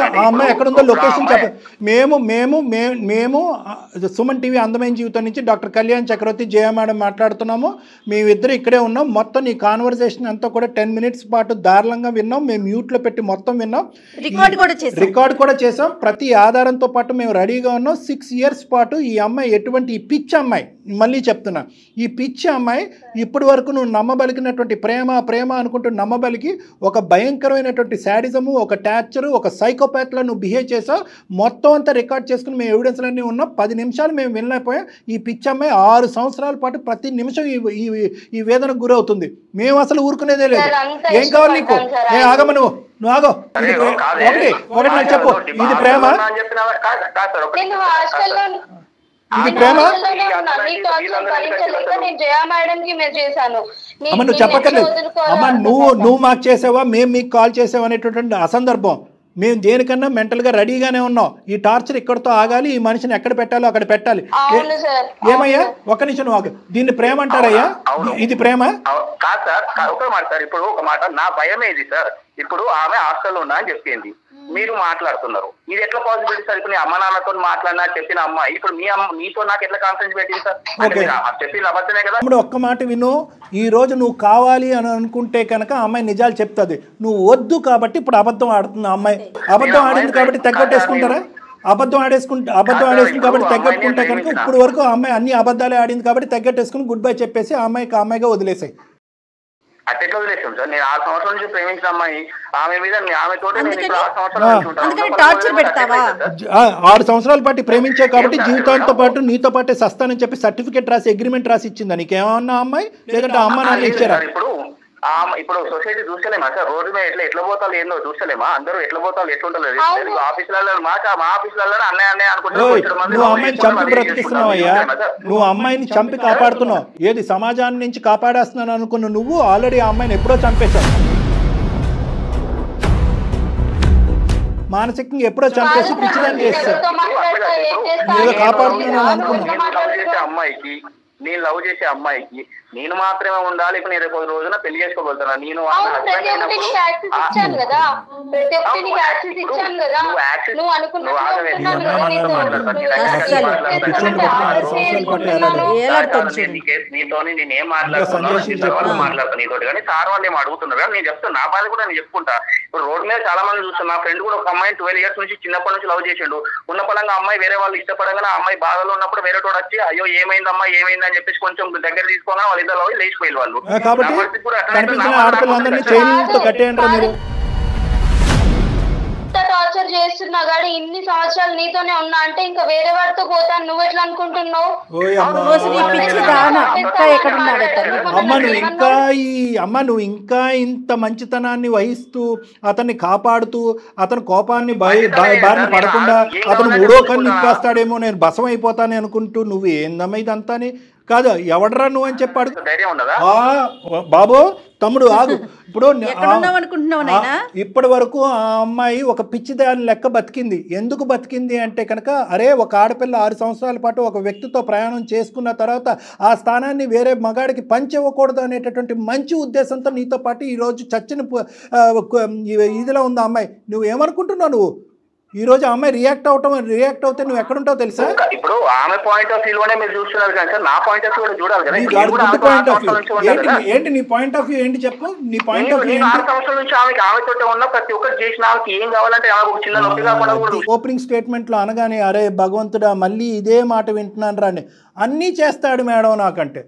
లొకేషన్ చెప్ప. మేము సుమన్ టీవీ అందమైన జీవితం నుంచి డాక్టర్ కళ్యాణ్ చక్రవర్తి జయ మేడం మాట్లాడుతున్నాము. మేమిద్దరు ఇక్కడే ఉన్నాం. మొత్తం నీ కాన్వర్సేషన్ అంతా కూడా 10 minutes పాటు దారుణంగా విన్నాం. మేము మ్యూట్లో పెట్టి మొత్తం విన్నాం, రికార్డ్ కూడా చేసాం. ప్రతి ఆధారంతో పాటు మేము రెడీగా ఉన్నాం. 6 years పాటు ఈ అమ్మాయి ఎటువంటి ఈ పిచ్చి అమ్మాయి, మళ్ళీ చెప్తున్నా, ఈ పిచ్చి అమ్మాయి ఇప్పటి వరకు నువ్వు నమ్మబలికినటువంటి ప్రేమ అనుకుంటూ నమ్మబలికి ఒక భయంకరమైనటువంటి శాడిజము, ఒక టార్చరు, ఒక సైకోపాత్లో నువ్వు బిహేవ్ చేసావు. మొత్తం అంతా రికార్డ్ చేసుకుని మేము ఎవిడెన్స్లన్నీ ఉన్నాం. 10 నిమిషాలు మేము వినలేకపోయాం. ఈ పిచ్చి అమ్మాయి 6 సంవత్సరాల పాటు ప్రతి నిమిషం ఈ వేదనకు గురవుతుంది. మేము అసలు ఊరుకునేదే లేదు. ఏం కావాలి నీకు? ఆగమ నువ్వు ఆగో. ఒకటి నాకు చెప్పు, ఇది ప్రేమ? ఇది ప్రేమ? అమ్మ నువ్వు చెప్పక్కర్లేదు. అమ్మ నువ్వు మాకు చేసావా, మేము మీకు కాల్ చేసావా అనేటువంటి అసందర్భం. మేము దేనికన్నా మెంటల్గా రెడీగానే ఉన్నాం. ఈ టార్చర్ ఇక్కడితో ఆగాలి, ఈ మనిషిని ఎక్కడ పెట్టాలో అక్కడ పెట్టాలి. ఏమయ్యా ఒక్క నిమిషం నువ్వు ఆగు. దీన్ని ప్రేమ అంటారయ్యా? ఇది ప్రేమ కాదు సార్. ఒక మాట సార్, ఇప్పుడు ఒక మాట, నా భయం ఏది సార్, ఇప్పుడు ఆమె హాస్టల్లో ఉన్నా అని చెప్పింది, మీరు మాట్లాడుతున్నారు. ఇది ఎట్లా పాసిబిలిటీ సార్? ఇప్పుడు అమ్మ నాన్నతో మాట్లాడినా చెప్పిన అమ్మాయి ఇప్పుడు మీతో నాకు ఎట్లా కాన్ఫరెన్స్ పెట్టింది సార్? చెప్పిన అబద్ధమే కదా. ఇప్పుడు ఒక్క మాట విను, ఈ రోజు నువ్వు కావాలి అని అనుకుంటే కనుక అమ్మాయి నిజాలు చెప్తుంది. నువ్వు వద్దు కాబట్టి ఇప్పుడు అబద్ధం ఆడుతుంది అమ్మాయి. అబద్ధం ఆడింది కాబట్టి తగ్గొట్టేసుకుంటారా? అబద్ధం ఆడేసుకుంటే కాబట్టి తగ్గట్టుకుంటే కనుక ఇప్పుడు వరకు అమ్మాయి అన్ని అబద్ధాలే ఆడింది కాబట్టి తగ్గట్టేసుకుని గుడ్ బై చెప్పేసి ఆ అమ్మాయిగా వదిలేసాయి. అట్లా వదిలేసాం సార్. నేను 6 సంవత్సరాల నుంచి ప్రేమించిన అమ్మాయి, ఆమె మీద ఆమెతో నేను ఇప్పుడు 6 సంవత్సరాల పాటు ప్రేమించావు కాబట్టి జీవితాంతో పాటు నీతో పాటే సస్తానని చెప్పి సర్టిఫికేట్ రాసి అగ్రిమెంట్ రాసి ఇచ్చిందా నీకేమన్నా అమ్మాయి? లేదంటే అమ్మ నాన్న ఇచ్చారా? ఇప్పుడు సొసైటీ చూస్తలేమా సార్? రోడ్డు మీద ఎట్లా పోతాలు ఏందో చూస్తలేమా? అందరూ ఎట్లా పోతాలు ఎట్లుంటలేదు. ఆఫీసులలో మా ఆఫీసులలో అన్నయ్య అనుకుంటున్నావు. నువ్వు అమ్మాయిని చంపి బ్రతికిస్తున్నావు అయ్యా. నువ్వు అమ్మాయిని చంపి కాపాడుతున్నావు. ఏది సమాజాన్ని నుంచి కాపాడేస్తున్నాను అనుకున్న నువ్వు ఆల్రెడీ ఆ అమ్మాయిని ఎప్పుడో చంపేశావు. మానసికంగా ఎప్పుడో చంపేసి పిచ్చిదాన్ని చేస్తావు. ఏదో కాపాడుతున్నాను అనుకున్నావు. అమ్మాయికి నేను లవ్ చేసే అమ్మాయికి నేను మాత్రమే ఉండాలి. ఇప్పుడు నేను రేపు రోజున పెళ్లి చేసుకోగలుగుతాను. నేను నీతోని నేనేం మాట్లాడతాను నీతోటి, కానీ సార్ వాళ్ళు ఏం అడుగుతున్నారు కానీ నేను చెప్తాను. నా బాధ కూడా నేను చెప్పుకుంటా. ఇప్పుడు రోడ్ మీద చాలా మంది చూస్తాను. నా ఫ్రెండ్ కూడా ఒక అమ్మాయిని 12 years నుంచి చిన్నప్పటి నుంచి లవ్ చేసిండు. ఉన్న పలంగా అమ్మాయి వేరే వాళ్ళు ఇష్టపడగానే ఆ అమ్మాయి బాధలో ఉన్నప్పుడు వేరే తోడు వచ్చి అయ్యో ఏమైందమ్మా అని చెప్పేసి కొంచెం దగ్గర తీసుకోగా వాళ్ళు ఇద్దరు లేచిపోయి వాళ్ళు. కాబట్టి కనిపించిన ఆడపిల్లలందరినీ చైన్లతో కట్టేయండి మీరు. టార్చర్ చేస్తున్నా గానీ ఇన్ని సంవత్సరాలు నీతోనే ఉన్నా అంటే ఇంకా వేరే వాడితో పోతాను నువ్వు ఎట్లా అనుకుంటున్నావు? నువ్వు ఇంకా ఇంత మంచితనాన్ని వహిస్తూ అతన్ని కాపాడుతూ అతని కోపాన్ని బారిన పడకుండా అతను మూడో కన్ను నింపేస్తాడేమో నేను బసం అయిపోతాను అనుకుంటూ నువ్వు ఏందమ్మా ఇదంతాని కాదు ఎవడరా నువ్వు అని చెప్పాడు. బాబు తమ్ముడు ఆగు. ఇప్పుడు ఇప్పటి వరకు ఆ అమ్మాయి ఒక పిచ్చిదాని లెక్క బతికింది. ఎందుకు బతికింది అంటే కనుక అరే ఒక ఆడపిల్ల 6 సంవత్సరాల పాటు ఒక వ్యక్తితో ప్రయాణం చేసుకున్న తర్వాత ఆ స్థానాన్ని వేరే మగాడికి పంచివ్వకూడదు అనేటటువంటి మంచి ఉద్దేశంతో నీతో పాటు ఈరోజు చచ్చిన ఇదిలో ఉంది ఆ అమ్మాయి. నువ్వు ఏమనుకుంటున్నావు? నువ్వు ఈ రోజు అమ్మాయి రియాక్ట్ అవుతే నువ్వు ఎక్కడుంటావు తెలుసా? ఇప్పుడు ఆమె పాయింట్ ఆఫ్ వ్యూలోనే మీరు చూస్తున్నారు కానీ నా పాయింట్ ఆఫ్ వ్యూ కూడా చూడాలి కదా. ఏంటి నీ పాయింట్ ఆఫ్ వ్యూ ఏంటి చెప్పు. నీ పాయింట్ ఆఫ్ వ్యూ 6 సంవత్సరాల నుంచి ఆమెతో ఉన్న ప్రతి ఒక్కరు చేసిన ఆమెకి ఏం కావాలంటే ఆమె చిన్న నొప్పి కాకుండా ఓపెనింగ్ స్టేట్మెంట్ లో అనగానే అరే భగవంతుడా మళ్ళీ ఇదే మాట వింటున్నాను రాని అన్నీ చేస్తాడు మేడం నాకంటే.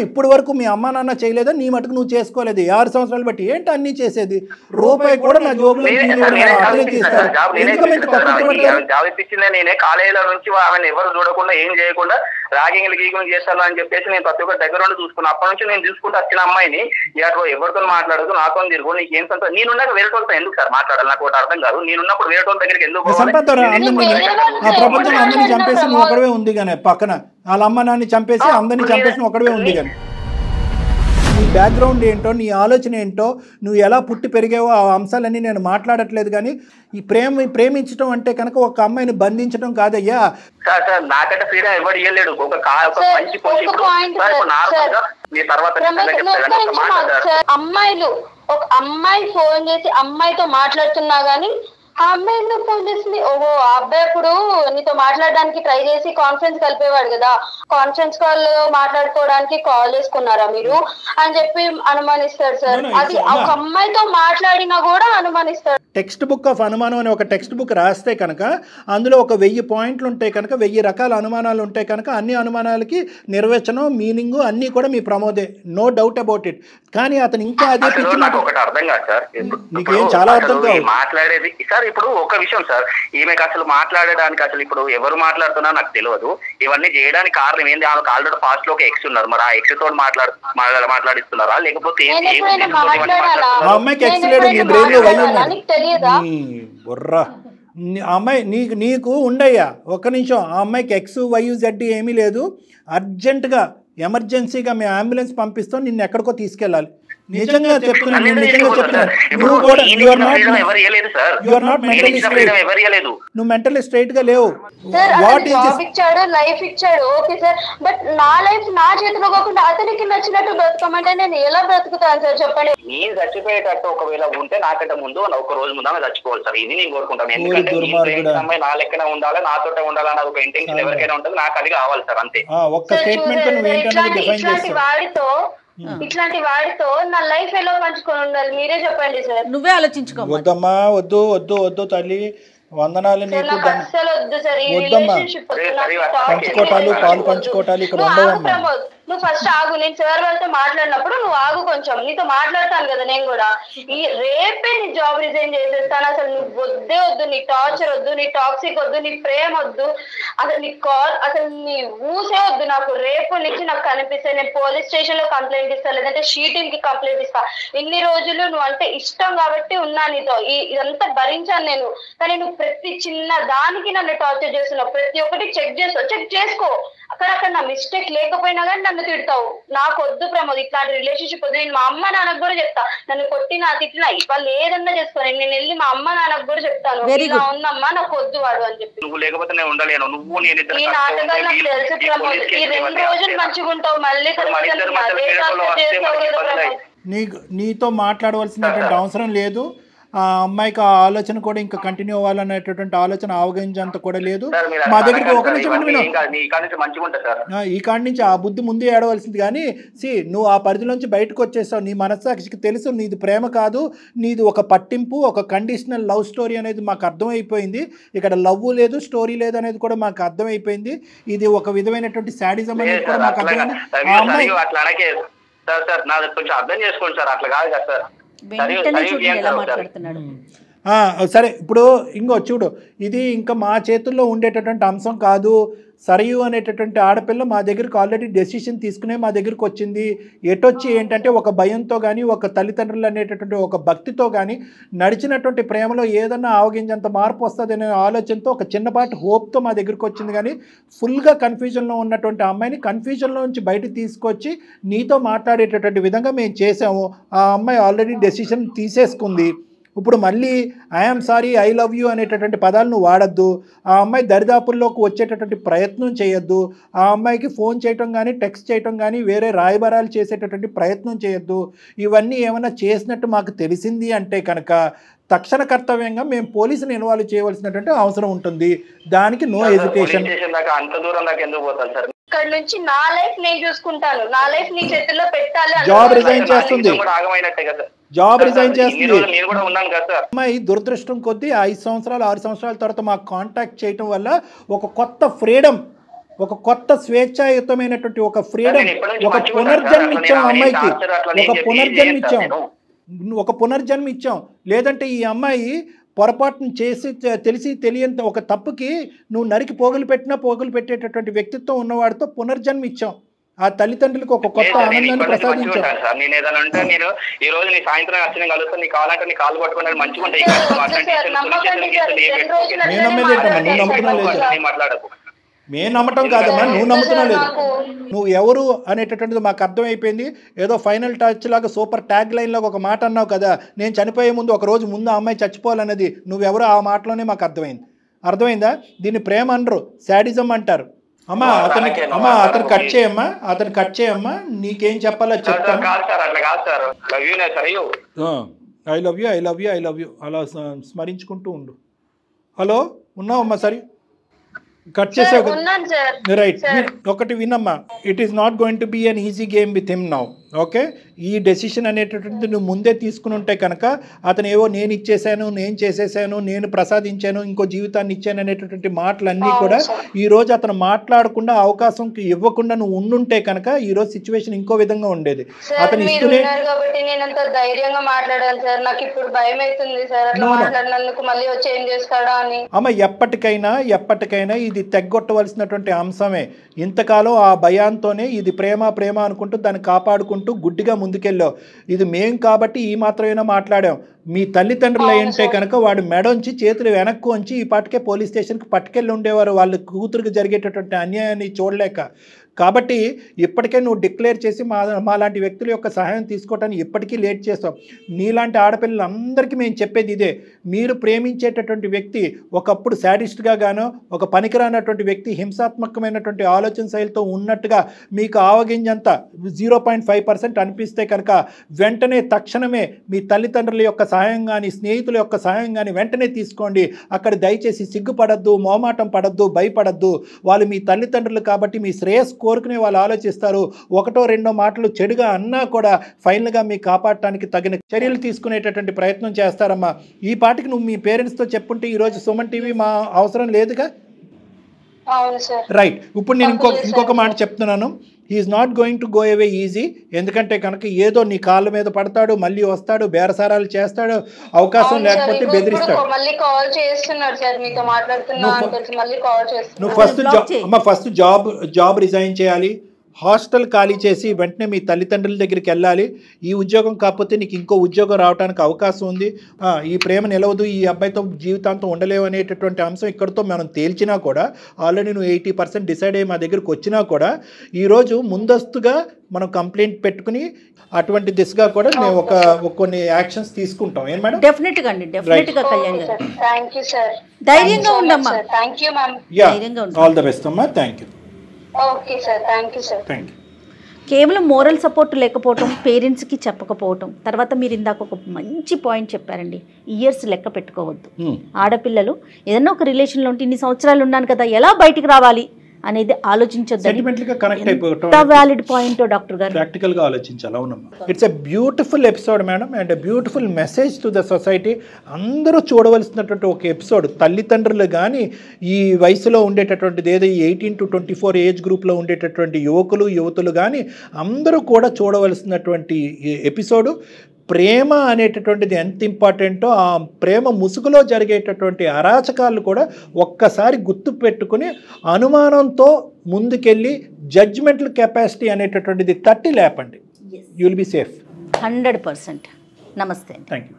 ఇప్పటి వరకు మీ అమ్మ నాన్న చేయలేదా? నీ మటుకు నువ్వు చేసుకోలేదు 6 సంవత్సరాలు బట్టి ఏంటి అన్ని చేసేది? రూపాయి కూడా నా జోబులో జాబ్ ఇప్పించిందే నేనే. కాలేజీల నుంచి ఆమెను ఎవరు చూడకుండా ఏం చేయకుండా రాగింగ్లు గీగులు చేస్తాను అని చెప్పేసి నేను ప్రతి ఒక్కరి దగ్గర నుండి చూసుకున్నాను. అప్పటి నుంచి నేను చూసుకుంటూ వచ్చిన అమ్మాయిని ఎవరితో మాట్లాడదు నాతో తిరుగు నీకు ఏం సంత నేనున్నాక వేరే వాళ్ళతో ఎందుకు సార్ మాట్లాడాలి? నాకు ఒకటి అర్థం కాదు. నేనున్నప్పుడు వేరే వాళ్ళ దగ్గరికి ఎందుకు ఆ ప్రపంచం అందరినీ చంపేసి నువ్వు ఒకడే ఉంది కానీ పక్కన వాళ్ళ అమ్మ నాన్ని చంపేసి అందరినీ చంపేసి ఒకడే ఉంది కానీ నీ బ్యాక్గ్రౌండ్ ఏంటో నీ ఆలోచన ఏంటో నువ్వు ఎలా పుట్టి పెరిగావో ఆ అంశాలన్నీ నేను మాట్లాడట్లేదు. కానీ ఈ ప్రేమించడం అంటే కనుక ఒక అమ్మాయిని బంధించడం కాదయ్యా. నాకంటే ఫ్రీడమ్ ఎవరు ఇవ్వలేడు. అమ్మాయిలు ఒక అమ్మాయి ఫోన్ చేసి అమ్మాయితో మాట్లాడుతున్నా గానీ ఆ అమ్మాయి ఎందుకు ఫోన్ చేసింది? ఓహో ఆ అబ్బాయి ఇప్పుడు నీతో మాట్లాడడానికి ట్రై చేసి కాన్ఫరెన్స్ కలిపేవాడు కదా, కాన్ఫరెన్స్ కాల్ మాట్లాడుకోవడానికి కాల్ చేసుకున్నారా మీరు అని చెప్పి అనుమానిస్తాడు సార్. అది ఒక అమ్మాయితో మాట్లాడినా కూడా అనుమానిస్తాడు. టెక్స్ట్ బుక్ ఆఫ్ అనుమానం అని ఒక టెక్స్ట్ బుక్ రాస్తే కనుక అందులో ఒక 1000 పాయింట్లు ఉంటాయి కనుక 1000 రకాల అనుమానాలు ఉంటాయి కనుక అన్ని అనుమానాలకి నిర్వచనం మీనింగ్ అన్నీ కూడా మీ ప్రమోదే, నో డౌట్ అబౌట్ ఇట్. కానీ అతను ఇంకా అదే ఒకటి అర్థం కాదు సార్, నీకేం చాలా అర్థం కాదు మాట్లాడేది సార్. ఇప్పుడు ఒక విషయం సార్, ఈమెకు అసలు మాట్లాడడానికి అసలు ఇప్పుడు ఎవరు మాట్లాడుతున్నా నాకు తెలియదు. ఇవన్నీ చేయడానికి కారణం ఏంది? ఆమెకు ఆల్రెడీ పాస్ట్ లో ఒక ఎక్స్ ఉన్నారు. మరి ఆ ఎక్స్ తోటి మాట్లాడిస్తున్నారా లేకపోతే అమ్మాయికి ఎక్స్ లేడు నీ బ్రెయిన్ లో బుర్రా అమ్మాయి నీకు ఉండయ్యా ఒక్క నిమిషం. ఆ అమ్మాయికి ఎక్స్ వై జెడ్ ఏమీ లేదు. అర్జెంటుగా ఎమర్జెన్సీగా మేము అంబులెన్స్ పంపిస్తాం, నిన్ను ఎక్కడికో తీసుకెళ్ళాలి. నిజంగా చెప్తున్నాను, నువ్వు కూడా నువ్వు మెంటల్లీ స్ట్రైట్ గా లేవు. ఇచ్చాడు లైఫ్ ఇచ్చాడు ఓకే సార్, బట్ నా లైఫ్ నా చేతిలో కాకుండా అతనికి నచ్చినట్టు బ్రతకమంటే నేను ఎలా బ్రతుకుతాను సార్ చెప్పండి. నేను చచ్చిపోయేటట్టు ఒకవేళ ఉంటే నాకంటే ముందు ఒక రోజు ముందు ఆమె చచ్చిపోవాలి సార్. ఇది నేను కోరుకుంటాను. ఎందుకంటే అమ్మాయి నా లెక్కనే ఉండాలి, నాతోటే ఉండాలని ఒక ఇంటెన్షన్ ఎవరికైనా ఉంటుంది. నాకు అది కావాలి సార్ అంతే. ఇట్లాంటి వాడితో నా లైఫ్ ఎలా పంచుకొని ఉండాలి మీరే చెప్పండి సార్. నువ్వే ఆలోచించుకో. వద్దమ్మా వద్దు వద్దు వద్దు తల్లి, వందనాలు నీకు. పంచుకోటాలు పాలు పంచుకోటాలు ఇక్కడ ఉండవమ్మా. నువ్వు ఫస్ట్ ఆగు, నేను సార్ వాళ్ళతో మాట్లాడినప్పుడు నువ్వు ఆగు కొంచెం, నీతో మాట్లాడతాను కదా నేను కూడా. ఈ రేపే నీ జాబ్ రిజైన్ చేసేస్తాను. అసలు నువ్వు వద్దే వద్దు, నీ టార్చర్ వద్దు, నీ టాక్సిక్ వద్దు, నీ ప్రేమ వద్దు, అసలు నీ కాల్ అసలు నీ ఊసే వద్దు నాకు. రేపు నుంచి నాకు కనిపిస్తే నేను పోలీస్ స్టేషన్ లో కంప్లైంట్ ఇస్తా, లేదంటే షీటింగ్ కి కంప్లైంట్ ఇస్తా. ఇన్ని రోజులు నువ్వు అంటే ఇష్టం కాబట్టి ఉన్నా నీతో, ఇదంతా భరించాను నేను. కానీ నువ్వు ప్రతి చిన్న దానికి నన్ను టార్చర్ చేస్తున్నావు. ప్రతి ఒక్కటి చెక్ చేసుకో. అక్కడ నా మిస్టేక్ లేకపోయినా కానీ నన్ను తిడతావు. నాకు వద్దు ప్రమోద్ ఇట్లాంటి రిలేషన్షిప్ వద్దు. నేను మా అమ్మ నాన్నకు కూడా చెప్తా, నన్ను కొట్టినా తిట్టినా వాళ్ళు ఏదన్నా చేసుకోని నేను వెళ్ళి మా అమ్మ నాన్నకు కూడా చెప్తాను, ఇలా ఉందమ్మా నాకు వద్దు వాడు అని చెప్పి. ఈ నాటకాలు నాకు తెలుసు ప్రమోద్. ఈ 2 రోజులు మంచిగా ఉంటావు, మళ్ళీ నీతో మాట్లాడవలసినటువంటి అవసరం లేదు. ఆ అమ్మాయికి ఆ ఆలోచన కూడా ఇంకా కంటిన్యూ అవ్వాలనేటటువంటి ఆలోచన అవగహించేంత కూడా లేదు మా దగ్గరికి. ఒక ఈ కాడి నుంచి ఆ బుద్ధి ముందే ఏడవలసింది. కానీ నువ్వు ఆ పరిధిలోంచి బయటకు వచ్చేసావు. నీ మనస్సాక్షికి తెలుసు నీది ప్రేమ కాదు, నీది ఒక పట్టింపు, ఒక కండిషనల్ లవ్ స్టోరీ అనేది మాకు అర్థమైపోయింది. ఇక్కడ లవ్ లేదు స్టోరీ లేదు అనేది కూడా మాకు అర్థమైపోయింది. ఇది ఒక విధమైనటువంటి శాడిజం అనేది కూడా మాకు అర్థమైంది. ఆ అమ్మాయి వెంటనే చూడండి ఎలా మాట్లాడుతున్నాడు. సరే ఇప్పుడు ఇంకో చూడు, ఇది ఇంకా మా చేతుల్లో ఉండేటటువంటి అంశం కాదు. సరయు అనేటటువంటి ఆడపిల్ల మా దగ్గరికి ఆల్రెడీ డెసిషన్ తీసుకునే మా దగ్గరికి వచ్చింది. ఎటొచ్చి ఏంటంటే ఒక భయంతో కానీ, ఒక తల్లిదండ్రులు అనేటటువంటి ఒక భక్తితో కానీ, నడిచినటువంటి ప్రేమలో ఏదన్నా ఆవగింజంత మార్పు వస్తుందనే ఆలోచనతో ఒక చిన్నపాటి హోప్తో మా దగ్గరికి వచ్చింది. కానీ ఫుల్గా కన్ఫ్యూజన్లో ఉన్నటువంటి అమ్మాయిని కన్ఫ్యూజన్లో నుంచి బయటకు తీసుకొచ్చి నీతో మాట్లాడేటటువంటి విధంగా మేము చేసాము. ఆ అమ్మాయి ఆల్రెడీ డెసిషన్ తీసేసుకుంది. ఇప్పుడు మళ్ళీ I'm sorry, I love you అనేటటువంటి పదాలను వాడద్దు. ఆ అమ్మాయి దరిదాపుల్లోకి వచ్చేటటువంటి ప్రయత్నం చేయొద్దు. ఆ అమ్మాయికి ఫోన్ చేయటం కానీ, టెక్స్ట్ చేయటం కానీ, వేరే రాయబారాలు చేసేటటువంటి ప్రయత్నం చేయొద్దు. ఇవన్నీ ఏమైనా చేసినట్టు మాకు తెలిసింది అంటే కనుక తక్షణ కర్తవ్యంగా మేము పోలీసుని ఇన్వాల్వ్ చేయవలసినటువంటి అవసరం ఉంటుంది. దానికి నో హెజిటేషన్. అంత దూరం దాకా ఎందుకు పోతాను సార్? ఇక్కడ నుంచి నా లైఫ్ నేను చూసుకుంటాను, నా లైఫ్ నీ చేతుల్లో పెట్టాలి. జాబ్ రిజైన్ చేస్తుంది. జాబ్ రిజైన్ చేస్తుంది. అమ్మాయి దురదృష్టం కొద్దీ 5 సంవత్సరాలు 6 సంవత్సరాల తర్వాత మాకు కాంటాక్ట్ చేయటం వల్ల ఒక కొత్త ఫ్రీడమ్, ఒక కొత్త స్వేచ్ఛాయుతమైనటువంటి ఒక ఫ్రీడమ్, ఒక పునర్జన్మ ఇచ్చాం అమ్మాయికి. ఒక పునర్జన్మ ఇచ్చాం. లేదంటే ఈ అమ్మాయి పొరపాటును చేసి తెలిసి తెలియని ఒక తప్పుకి నువ్వు నరికి పోగులు పెట్టేటటువంటి వ్యక్తిత్వం ఉన్నవాడితో పునర్జన్మ ఇచ్చాం. ఆ తల్లిదండ్రులకు ఒక కొత్త ఆనందాన్ని ప్రసాదించాం. నేను ఏదైనా అంటే నేను ఈ రోజు నీ సాయంత్రం వచ్చి నేను కలుస్తాను, నీ కావాలంటే నీ కాలు పట్టుకుని మంచిగా ఉంటాయి. నేను నమ్మేదేంటమ్మా, నువ్వు నమ్ముతున్నా లేదు. మాట్లాడకు. మేము నమ్మటం కాదమ్మా, నువ్వు నమ్ముతున్నా లేదు. నువ్వు ఎవరు అనేటటువంటిది మాకు అర్థమైపోయింది. ఏదో ఫైనల్ టచ్ లాగా సూపర్ ట్యాగ్ లైన్ లాగా ఒక మాట అన్నావు కదా, నేను చనిపోయే ముందు ఒక రోజు ముందు ఆ అమ్మాయి చచ్చిపోవాలన్నది నువ్వెవరో ఆ మాటలోనే మాకు అర్థమైందా? దీన్ని ప్రేమ అనరు, శాడిజం అంటారు. అతను కట్ చేయమ్మా, నీకేం చెప్పాలో చెప్తాను. ఐ లవ్ యూ అలా స్మరించుకుంటూ ఉండు. హలో, ఉన్నావమ్మా? సరే, కట్ చేసావు. రైట్, ఒకటి వినమ్మా. It is not going to be an easy game with him now. Okay, ఈ డెసిషన్ అనేటటువంటిది నువ్వు ముందే తీసుకుని ఉంటే కనుక అతను ఏవో నేను ఇచ్చేసాను, నేను చేసేసాను, నేను ప్రసాదించాను, ఇంకో జీవితాన్ని ఇచ్చాను అనేటటువంటి మాటలన్నీ కూడా ఈరోజు అతను మాట్లాడకుండా అవకాశం ఇవ్వకుండా నువ్వు ఉండుంటే కనుక ఈరోజు సిచ్యువేషన్ ఇంకో విధంగా ఉండేది. అతను ఇస్తూనే అమ్మ ఎప్పటికైనా ఇది తెగ్గొట్టవలసినటువంటి అంశమే. ఇంతకాలం ఆ భయాంతోనే ఇది ప్రేమ అనుకుంటూ దాన్ని కాపాడుకుంటూ గుడ్డిగా ముందుకెళ్ళావు. ఇది మేం కాబట్టి ఈ మాత్రమైనా మాట్లాడాం. మీ తల్లిదండ్రులు అయింటే కనుక వాడు మెడొంచి చేతులు వెనక్కు ఉంచి ఈ పాటికే పోలీస్ స్టేషన్కి పట్టుకెళ్ళి ఉండేవారు, వాళ్ళ కూతురికి జరిగేటటువంటి అన్యాయాన్ని చూడలేక. కాబట్టి ఇప్పటికే నువ్వు డిక్లేర్ చేసి మాలాంటి వ్యక్తుల యొక్క సహాయం తీసుకోవటానికి ఇప్పటికీ లేట్ చేస్తావు. నీలాంటి ఆడపిల్లలందరికీ మేము చెప్పేది ఇదే, మీరు ప్రేమించేటటువంటి వ్యక్తి ఒకప్పుడు శాడిస్ట్గా గానో, ఒక పనికిరానటువంటి వ్యక్తి హింసాత్మకమైనటువంటి ఆలోచన శైలితో ఉన్నట్టుగా మీకు ఆవగింజంత 0.5% అనిపిస్తే కనుక వెంటనే తక్షణమే మీ తల్లిదండ్రుల యొక్క సహాయం కానీ, స్నేహితుల యొక్క సహాయం కానీ వెంటనే తీసుకోండి. అక్కడ దయచేసి సిగ్గుపడద్దు, మోమాటం పడద్దు, భయపడద్దు. వాళ్ళు మీ తల్లిదండ్రులు కాబట్టి మీ శ్రేయస్ కోరుకునే వాళ్ళు ఆలోచిస్తారు. ఒకటో రెండో మాటలు చెడుగా అన్నా కూడా ఫైనల్గా మీ కాపాడటానికి తగిన చర్యలు తీసుకునేటటువంటి ప్రయత్నం చేస్తారమ్మా. ఈ పాటికి నువ్వు మీ పేరెంట్స్తో చెప్పుంటే ఈరోజు సుమన్ టీవీ మా అవసరం లేదుగా. రైట్, ఇప్పుడు నేను ఇంకొక మాట చెప్తున్నాను. He is not going to go away easy. ఎందుకంటే కనుక ఏదో నీ కాళ్ళ మీద పడతాడు, మళ్ళీ వస్తాడు, బేరసారాలు చేస్తాడు, అవకాశం లేకపోతే బెదిరిస్తాడు. నువ్వు ఫస్ట్ జాబ్ రిజైన్ చేయాలి. హాస్టల్ ఖాళీ చేసి వెంటనే మీ తల్లిదండ్రుల దగ్గరికి వెళ్ళాలి. ఈ ఉద్యోగం కాకపోతే నీకు ఇంకో ఉద్యోగం రావడానికి అవకాశం ఉంది. ఈ ప్రేమ నిలవదు, ఈ అబ్బాయితో జీవితాంతం ఉండలేవు అనేటటువంటి అంశం ఇక్కడితో మనం తేల్చినా కూడా, ఆల్రెడీ నువ్వు 80% డిసైడ్ అయ్యి మా దగ్గరికి వచ్చినా కూడా, ఈరోజు ముందస్తుగా మనం కంప్లైంట్ పెట్టుకుని అటువంటి దిశగా కూడా మేము ఒక కొన్ని యాక్షన్స్ తీసుకుంటాం. ఏం మేడం? డెఫినెట్ గా కళ్యాణ్ గారు, ధైర్యంగా ఉండమ్మా. ఆల్ ద బెస్ట్ అమ్మా. Thank you. Okay sir, thank you sir. Thank you. కేవలం మోరల్ సపోర్ట్ లేకపోవటం, పేరెంట్స్కి చెప్పకపోవటం, తర్వాత మీరు ఇందాక ఒక మంచి పాయింట్ చెప్పారండి, ఇయర్స్ లెక్క పెట్టుకోవద్దు. ఆడపిల్లలు ఏదన్నా ఒక రిలేషన్లో ఉంటే ఇన్ని సంవత్సరాలు ఉన్నాను కదా, ఎలా బయటికి రావాలి అనేది ఆలోచించొద్దు. వ్యాలిడ్ పాయింట్ డాక్టర్ గారు, ప్రాక్టికల్గా ఆలోచించాలి. అవునమ్మా, it's a beautiful episode madam, and a beautiful message to the society. అందరూ చూడవలసినటువంటి ఒక ఎపిసోడ్. తల్లిదండ్రులు కానీ, ఈ వయసులో ఉండేటటువంటిది ఏదో 18 to 24 ఏజ్ గ్రూప్లో ఉండేటటువంటి యువతులు కానీ అందరూ కూడా చూడవలసినటువంటి ఎపిసోడు. ప్రేమ అనేటటువంటిది ఎంత ఇంపార్టెంటో ఆ ప్రేమ ముసుగులో జరిగేటటువంటి అరాచకాలు కూడా ఒక్కసారి గుర్తు పెట్టుకుని అనుమానంతో ముందుకెళ్ళి జడ్జ్మెంటల్ కెపాసిటీ అనేటటువంటిది తట్టి లేపండి. You will be safe. 100%. నమస్తే. Thank you.